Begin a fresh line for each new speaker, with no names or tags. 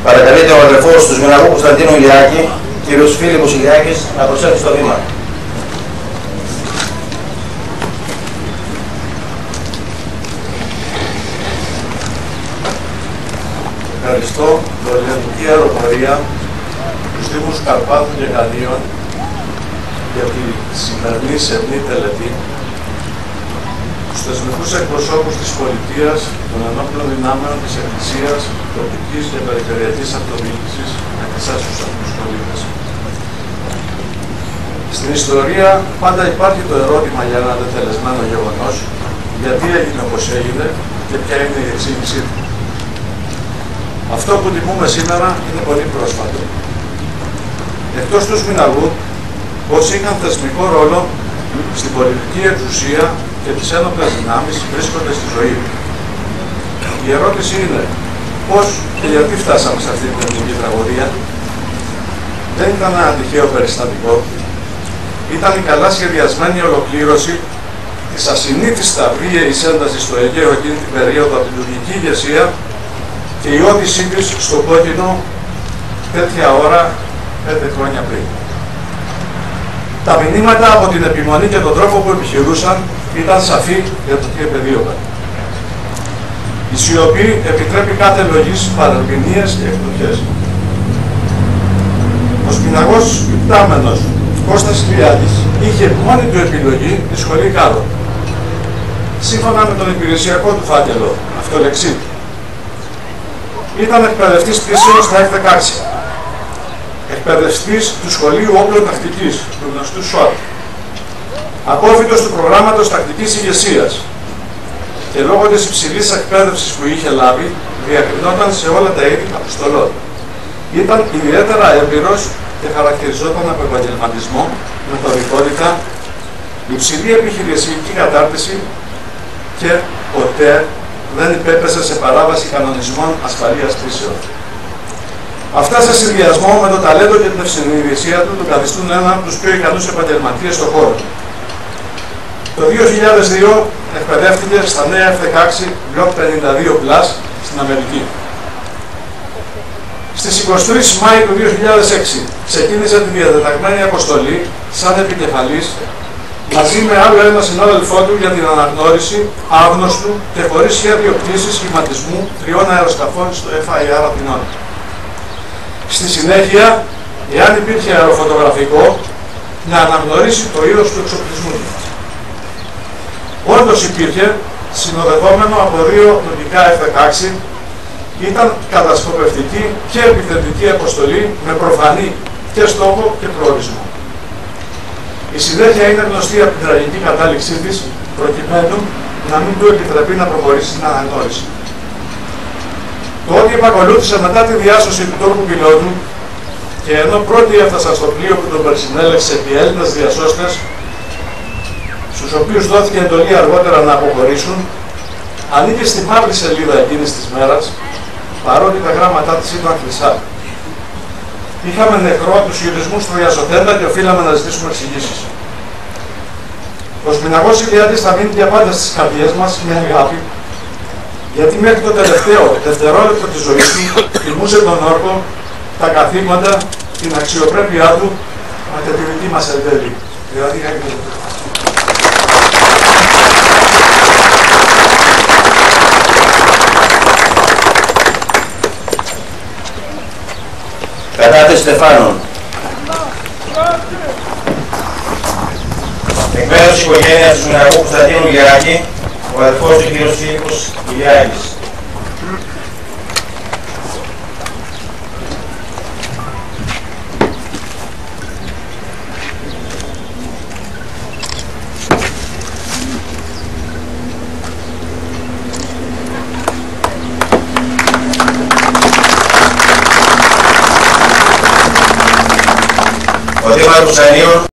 Παρακαλείται ο αδερφός του Σμιναγού Κωνσταντίνου Γυράκη, κ. Φίλιππος Γυράκης, να προσέλθει στο βήμα.
Ευχαριστώ την ελληνική αεροπορία, τους Δήμους Καρπάθων και Χανίων για τη σημερινή σεμνή τελετή, τους θεσμικούς εκπροσώπους της πολιτείας, των ενόπλων δυνάμεων της Εκκλησίας, τοπικής και περιφερειακής αυτοδιοίκησης και εσάς τους απλούς πολίτες. Στην ιστορία πάντα υπάρχει το ερώτημα για ένα τετελεσμένο γεγονός, γιατί έγινε όπως έγινε και ποια είναι η εξήγησή του. Αυτό που τιμούμε σήμερα είναι πολύ πρόσφατο. Εκτός του Σμιναγού, όσοι είχαν θεσμικό ρόλο στην πολιτική εξουσία και τις ένοπλες δυνάμεις βρίσκονται στη ζωή. Η ερώτηση είναι πώς και γιατί φτάσαμε σε αυτή την ελληνική τραγωδία. Δεν ήταν ένα τυχαίο περιστατικό. Ήταν η καλά σχεδιασμένη ολοκλήρωση της ασυνήθιστα βίαιης έντασης στο Αιγαίο εκείνη την περίοδο από την τουρκική ηγεσία και η όδησή της στο κόκκινο τέτοια ώρα 5 χρόνια πριν. Τα μηνύματα από την επιμονή και τον τρόπο που επιχειρούσαν ήταν σαφή για το τι επεδίωκαν. Η σιωπή επιτρέπει κάθε λογής παρερμηνίες και εκδοχές. Ο Σμιναγός υπτάμενος Κώστας Ηλιάδης είχε μόνη του επιλογή τη σχολή Κάδο. Σύμφωνα με τον υπηρεσιακό του φάκελο, αυτολεξή, ήταν εκπαιδευτής πτήσεων στα F-16, εκπαιδευτής του Σχολείου Όπλων Τακτικής, του γνωστού ΣΟΑΤ, απόφοιτος του προγράμματος τακτικής ηγεσίας και λόγω της υψηλής εκπαίδευσης που είχε λάβει, διακρινόταν σε όλα τα είδη αποστολών. Ήταν ιδιαίτερα έμπειρος και χαρακτηριζόταν από επαγγελματισμό, μεθοδικότητα, υψηλή επιχειρησιακή κατάρτιση και ποτέ δεν υπέπεσε σε παράβαση κανονισμών ασφαλείας πτήσεων. Αυτά σε συνδυασμό με το ταλέντο και την ευσυνειδησία του τον καθιστούν έναν από τους πιο ικανούς επαγγελματίες στον χώρο. Το 2002 εκπαιδεύτηκε στα νέα F-16 Block 52 στην Αμερική. Στις 23 Μάη του 2006 ξεκίνησε τη διατεταγμένη αποστολή σαν επικεφαλής μαζί με άλλο ένα συνάδελφό του για την αναγνώριση άγνωστου και χωρίς σχέδιο πτήσης σχηματισμού 3 αεροσκαφών στο FIR Αθηνών. Στη συνέχεια, εάν υπήρχε αεροφωτογραφικό, να αναγνωρίσει το είδος του εξοπλισμού του. Όντως υπήρχε, συνοδευόμενο από 2 τουρκικά F-16, ήταν κατασκοπευτική και επιθετική αποστολή με προφανή και στόχο και προορισμό. Η συνέχεια είναι γνωστή από την τραγική κατάληξή της, προκειμένου να μην του επιτρέπει να προχωρήσει στην αναγνώριση. Το ότι επακολούθησε μετά τη διάσωση του Τούρκου πιλότου και ενώ πρώτοι έφτασαν στο πλοίο που τον περσινέλεξε οι Έλληνες διασώστες, στους οποίους δόθηκε εντολή αργότερα να αποχωρήσουν, ανήκε στη μαύρη σελίδα εκείνης της μέρας, παρότι τα γράμματά της ήταν χρυσά. Είχαμε νεκρό από τους χειρισμούς του διασωθέντα και οφείλαμε να ζητήσουμε εξηγήσεις. Ο Σμιναγός Ηλιάδης θα μείνει για πάντα στις καρδιές μας με αγάπη, γιατί μέχρι το τελευταίο δευτερόλεπτο της ζωής του τιμούσε τον όρκο, τα καθήκοντα, την αξιοπρέπειά του, με τη δική μας εντέλη. Δηλαδή,
Κατάθεση Στεφάνων. Εκ μέρους της οικογένειας του Σμιναγού Κωνσταντίνου Γυράκη, ο αδερφός του κ. Φίλιππος Γυράκης. Ο Δήμαρχος Χανίων,